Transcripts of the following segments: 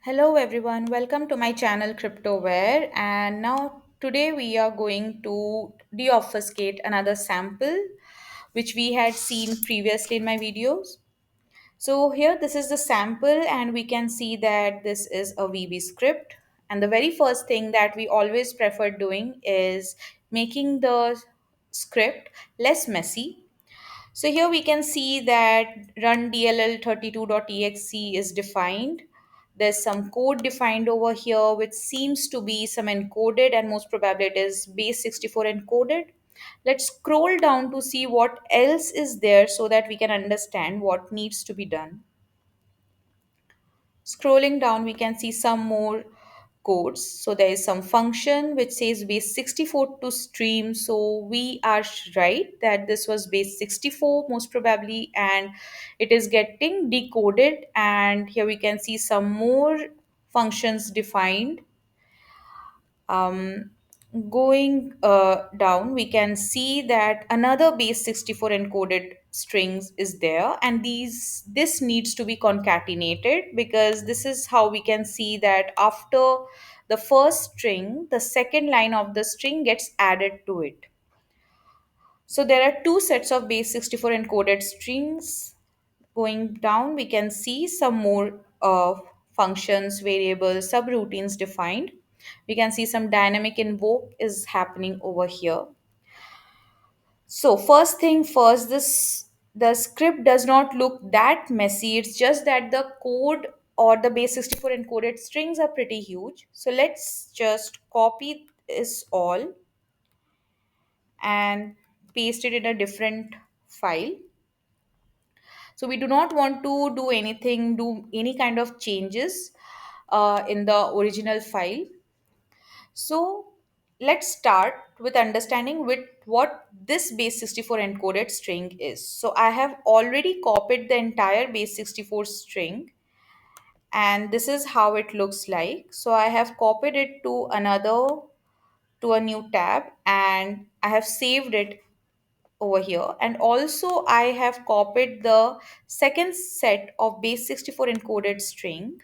Hello everyone, welcome to my channel Cryptoware, and now today we are going to deobfuscate another sample which we had seen previously in my videos. So here this is the sample and we can see that this is a VB script, and the very first thing that we always prefer doing is making the script less messy. So here we can see that run dll32.exe is defined. There's some code defined over here, which seems to be some encoded, and most probably it is base 64 encoded. Let's scroll down to see what else is there so that we can understand what needs to be done. Scrolling down, we can see some more codes. So there is some function which says base 64 to stream. So we are right that this was base 64 most probably, and it is getting decoded. And here we can see some more functions defined. um, Going down, we can see that another base 64 encoded strings is there, and this needs to be concatenated, because this is how we can see that after the first string, the second line of the string gets added to it. So there are two sets of base 64 encoded strings. Going down, we can see some more functions, variables, subroutines defined. We can see some dynamic invoke is happening over here. So first thing first, this the script does not look that messy. It's just that the code or the base 64 encoded strings are pretty huge. So let's just copy this all and paste it in a different file. So we do not want to do any kind of changes in the original file. So let's start with understanding with what this base 64 encoded string is. So I have already copied the entire base 64 string, and this is how it looks like. So I have copied it to a new tab, and I have saved it over here, and also I have copied the second set of base 64 encoded string,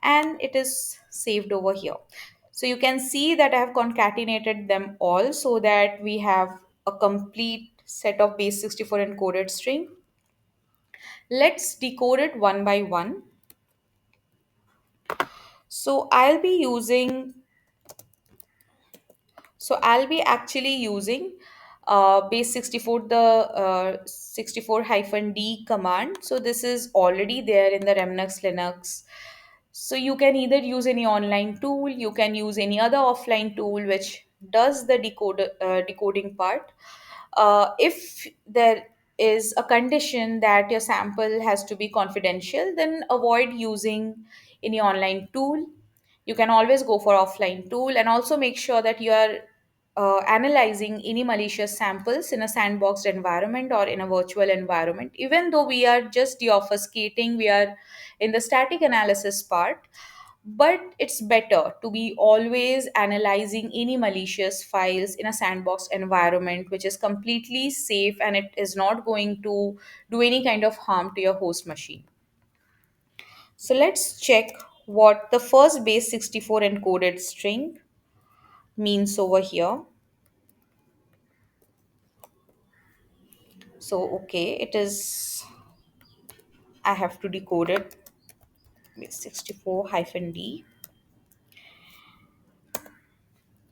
and it is saved over here. So you can see that I have concatenated them all so that we have a complete set of base 64 encoded string. Let's decode it one by one. So I'll be actually using base 64, the 64 hyphen D command. So this is already there in the Remnux Linux. So you can either use any online tool, you can use any other offline tool which does the decoding part. If there is a condition that your sample has to be confidential, then avoid using any online tool. You can always go for offline tool, and also make sure that you are analyzing any malicious samples in a sandboxed environment or in a virtual environment. Even though we are just deobfuscating, we are in the static analysis part, but it's better to be always analyzing any malicious files in a sandboxed environment, which is completely safe and it is not going to do any kind of harm to your host machine. So let's check what the first base 64 encoded string means over here. So, okay, it is, I have to decode it, base 64 hyphen D.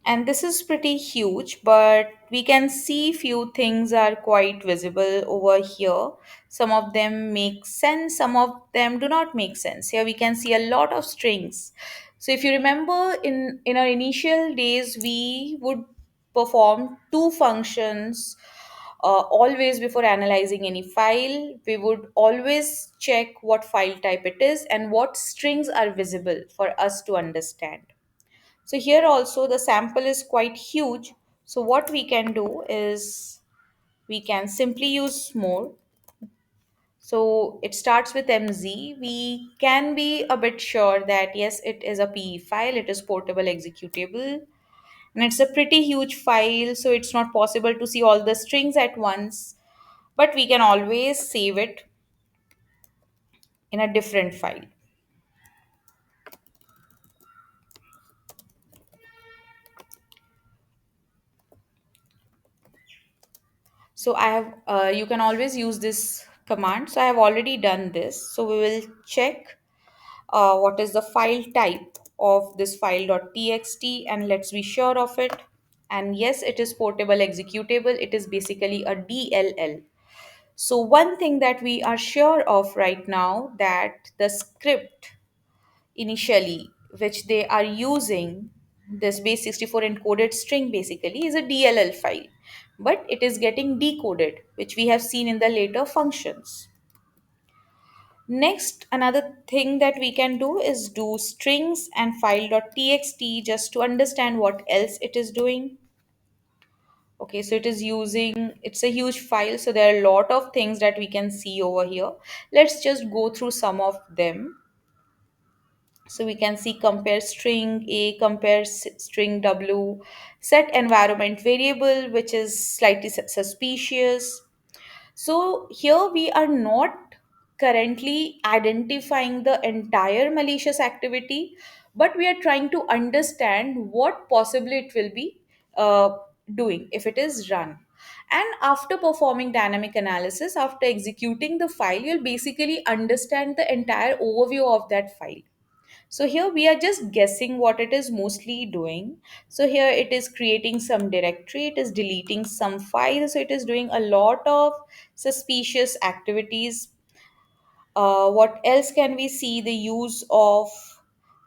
And this is pretty huge, but we can see few things are quite visible over here. Some of them make sense, some of them do not make sense. Here we can see a lot of strings. So if you remember, in our initial days we would perform two functions. Always before analyzing any file, we would always check what file type it is and what strings are visible for us to understand. So here also the sample is quite huge. So what we can do is we can simply use more. So it starts with MZ. We can be a bit sure that yes, it is a PE file, it is portable executable, and it's a pretty huge file, so it's not possible to see all the strings at once, but we can always save it in a different file. So I have you can always use this command. So I have already done this, so we will check what is the file type of this file.txt, and let's be sure of it. And yes, it is portable executable. It is basically a DLL. So one thing that we are sure of right now, that the script initially which they are using, this base 64 encoded string basically is a DLL file, but it is getting decoded, which we have seen in the later functions. Next, another thing that we can do is do strings and file.txt just to understand what else it is doing. Okay, so it is using, it's a huge file, so there are a lot of things that we can see over here. Let's just go through some of them. So we can see compare string A, compare string W, set environment variable, which is slightly suspicious. So here we are not currently identifying the entire malicious activity, but we are trying to understand what possibly it will be uh, doing if it is run. And after performing dynamic analysis, after executing the file, you'll basically understand the entire overview of that file. So here we are just guessing what it is mostly doing. So here it is creating some directory, it is deleting some files, so it is doing a lot of suspicious activities. What else can we see? The use of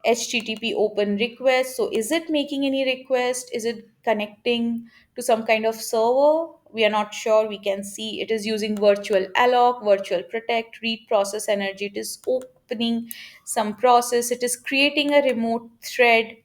HTTP open request. So is it making any request? Is it connecting to some kind of server? We are not sure. We can see it is using virtual alloc, virtual protect, read process energy. It is opening some process. It is creating a remote thread.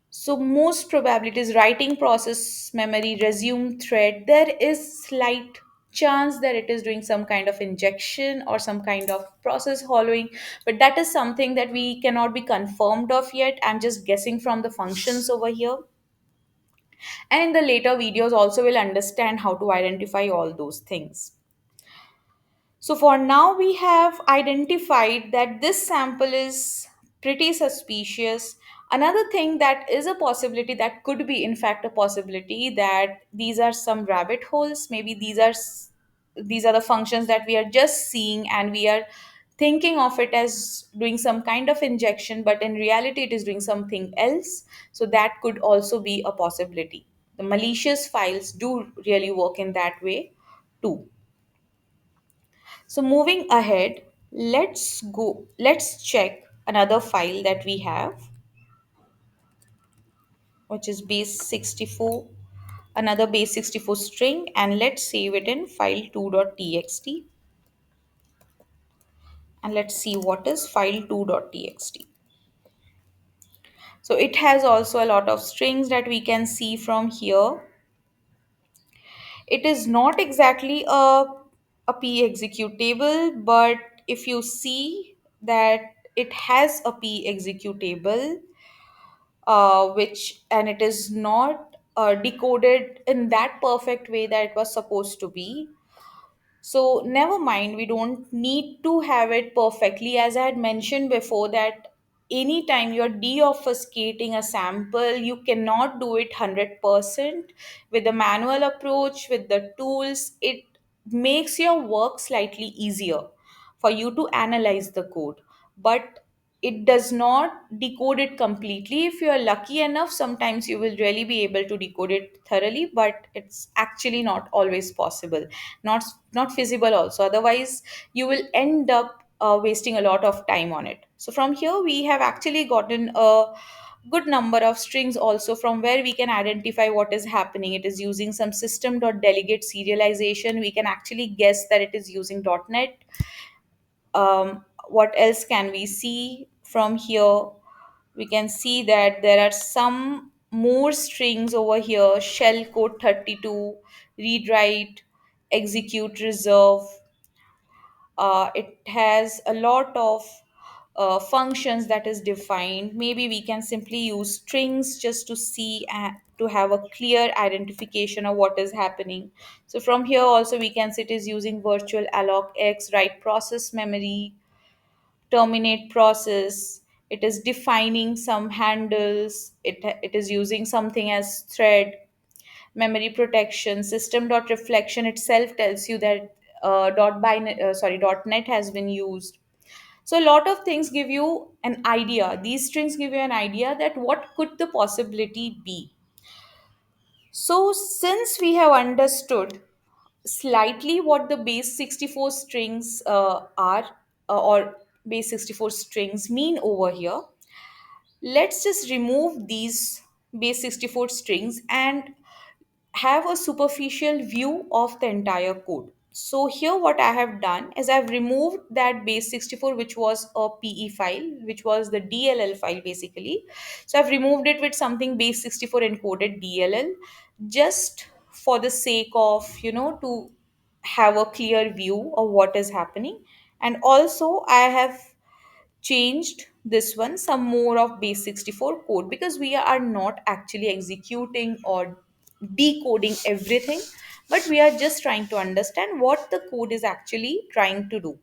So most probably it is writing process memory, resume thread. There is slight chance that it is doing some kind of injection or some kind of process hollowing, but that is something that we cannot be confirmed of yet. I'm just guessing from the functions over here. And in the later videos also we'll understand how to identify all those things. So for now, we have identified that this sample is pretty suspicious. Another thing that is a possibility, that could be in fact a possibility, that these are some rabbit holes. Maybe these are the functions that we are just seeing, and we are thinking of it as doing some kind of injection, but in reality it is doing something else. So that could also be a possibility. The malicious files do really work in that way too. So moving ahead, let's check another file that we have, which is base 64, another base 64 string, and let's save it in file2.txt, and let's see what is file2.txt. So it has also a lot of strings that we can see from here. It is not exactly a p executable, but if you see that it has a p executable, which, and it is not decoded in that perfect way that it was supposed to be. So never mind, we don't need to have it perfectly. As I had mentioned before, that anytime you're deobfuscating a sample, you cannot do it 100% with the manual approach, with the tools. It makes your work slightly easier for you to analyze the code, but it does not decode it completely. If you are lucky enough, sometimes you will really be able to decode it thoroughly, but it's actually not always possible, not feasible also. Otherwise you will end up wasting a lot of time on it. So from here we have actually gotten a good number of strings also, from where we can identify what is happening. It is using some system.delegate serialization. We can actually guess that it is using .NET. What else can we see from here? We can see that there are some more strings over here: shell code 32, read write, execute, reserve. It has a lot of functions that is defined. Maybe we can simply use strings just to see, to have a clear identification of what is happening. So from here also we can see it is using virtual alloc x, write process memory, terminate process. It is defining some handles. It is using something as thread. memory protection, system dot reflection itself tells you that dot net has been used. So a lot of things give you an idea. These strings give you an idea that what could the possibility be. So since we have understood slightly what the base 64 strings are, or base 64 strings mean over here, let's just remove these base 64 strings and have a superficial view of the entire code. So here what I have done is I've removed that base 64, which was a PE file, which was the DLL file basically. So I've removed it with something base 64 encoded DLL, just for the sake of, to have a clear view of what is happening. And also I have changed this one some more of base 64 code, because we are not actually executing or decoding everything, but we are just trying to understand what the code is actually trying to do.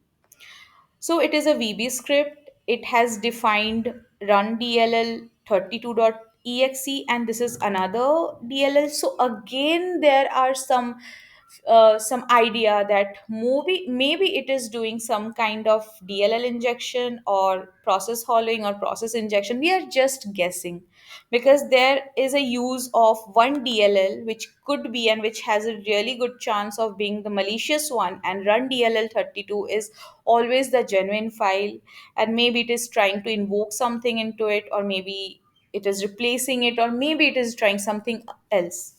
So it is a VB script. It has defined run DLL 32.exe, and this is another DLL. So again, there are some idea that maybe it is doing some kind of DLL injection or process hollowing or process injection. We are just guessing, because there is a use of one DLL which could be and which has a really good chance of being the malicious one, and run DLL 32 is always the genuine file, and maybe it is trying to invoke something into it, or maybe it is replacing it, or maybe it is trying something else.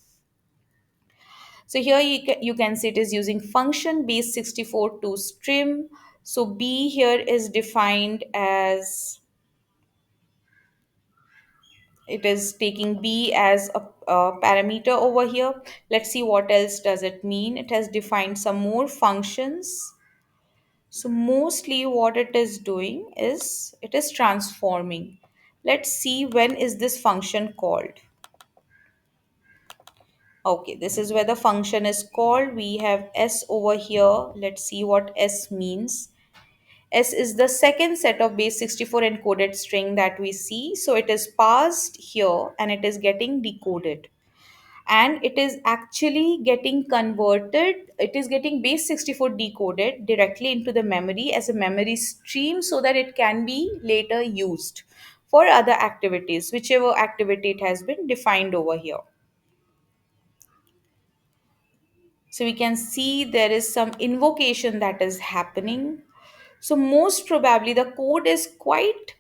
So here you can see it is using function base 64 to stream. So b here is defined as, it is taking b as a parameter over here. Let's see what else does it mean. It has defined some more functions. So mostly what it is doing is it is transforming. Let's see when is this function called. Okay, this is where the function is called. We have s over here. Let's see what s means. S is the second set of base 64 encoded string that we see. So it is passed here and it is getting decoded. And it is actually getting converted. It is getting base 64 decoded directly into the memory as a memory stream, so that it can be later used for other activities, whichever activity it has been defined over here. So we can see there is some invocation that is happening. So most probably the code is quite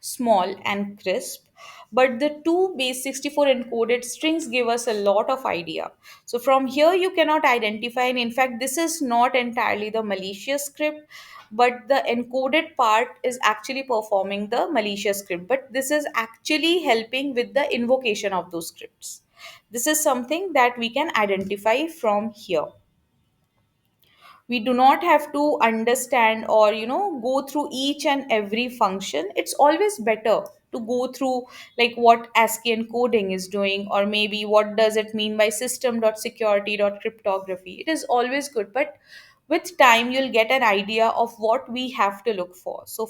small and crisp, but the two base 64 encoded strings give us a lot of idea. So from here you cannot identify, and in fact this is not entirely the malicious script, but the encoded part is actually performing the malicious script, but this is actually helping with the invocation of those scripts. This is something that we can identify from here. We do not have to understand or go through each and every function. It's always better to go through, like, what ASCII encoding is doing, or maybe what does it mean by system.security.cryptography. It is always good, but with time you'll get an idea of what we have to look for. So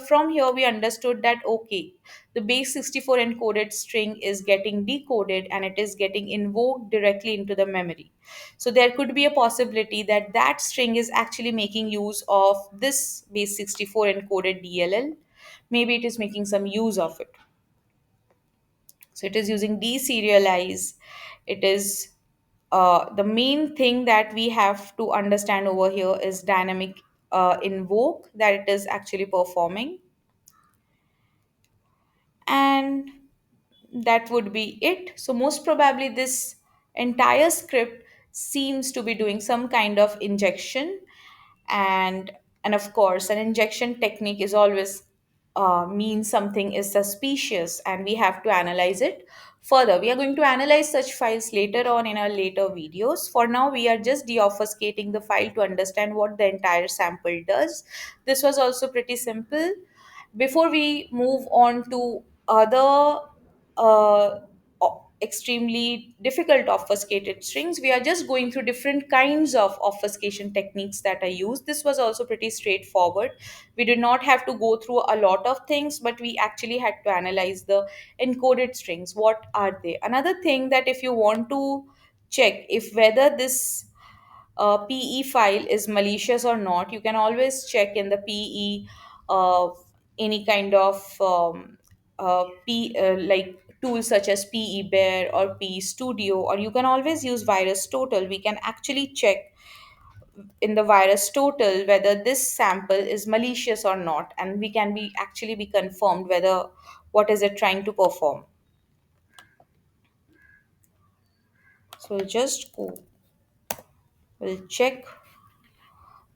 from here we understood that, okay, the base 64 encoded string is getting decoded and it is getting invoked directly into the memory. So there could be a possibility that that string is actually making use of this base 64 encoded DLL. Maybe it is making some use of it. So it is using deserialize. It is the main thing that we have to understand over here is dynamic invoke that it is actually performing. And that would be it. So most probably this entire script seems to be doing some kind of injection, and of course an injection technique is always means something is suspicious, and we have to analyze it further. We are going to analyze such files later on in our later videos. For now we are just deobfuscating the file to understand what the entire sample does. This was also pretty simple. Before we move on to other extremely difficult obfuscated strings, we are just going through different kinds of obfuscation techniques that are used. This was also pretty straightforward. We did not have to go through a lot of things, but we actually had to analyze the encoded strings. What are they? Another thing, that if you want to check if whether this PE file is malicious or not. You can always check in the PE, any kind of like tools such as PE Bear or PE Studio, or you can always use Virus Total. We can actually check in the Virus Total whether this sample is malicious or not, and we can be actually be confirmed whether what is it trying to perform. So we'll check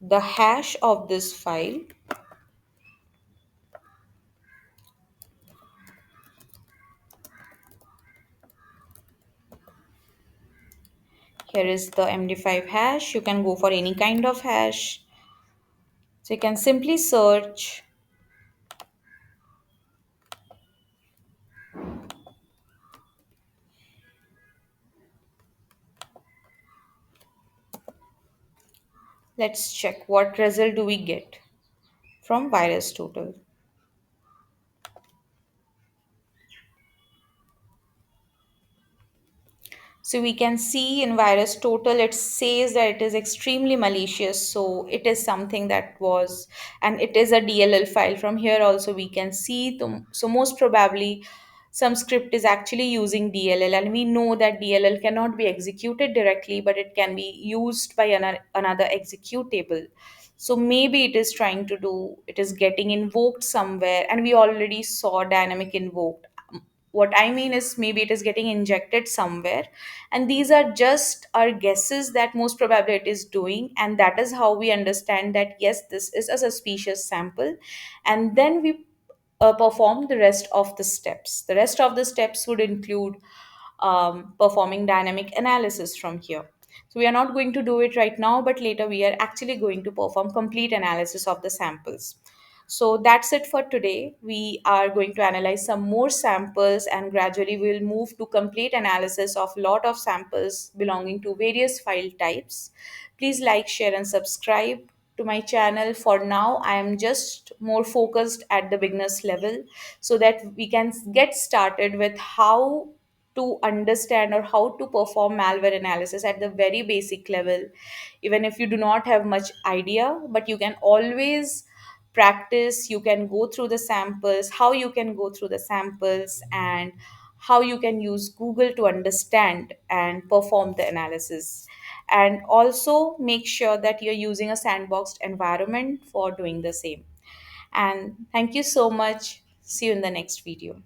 the hash of this file. Here is the MD5 hash. You can go for any kind of hash. So you can simply search. Let's check what result do we get from Virus Total. So we can see in Virus Total, it says that it is extremely malicious. So it is something that was, and it is a DLL file. From here also we can see, so most probably some script is actually using DLL, and we know that DLL cannot be executed directly, but it can be used by another executable. So maybe it is trying to do, it is getting invoked somewhere, and we already saw dynamic invoked. What I mean is maybe it is getting injected somewhere, and these are just our guesses that most probably it is doing, and that is how we understand that yes, this is a suspicious sample. And then we perform the rest of the steps. The rest of the steps would include performing dynamic analysis from here. So we are not going to do it right now, but later we are actually going to perform complete analysis of the samples. So that's it for today. We are going to analyze some more samples, and gradually we'll move to complete analysis of lot of samples belonging to various file types. Please like, share, and subscribe to my channel. For now, I am just more focused at the beginners level so that we can get started with how to understand or how to perform malware analysis at the very basic level. Even if you do not have much idea, but you can always practice. You can go through the samples, how you can go through the samples, and how you can use Google to understand and perform the analysis. And also make sure that you're using a sandboxed environment for doing the same. And thank you so much. See you in the next video.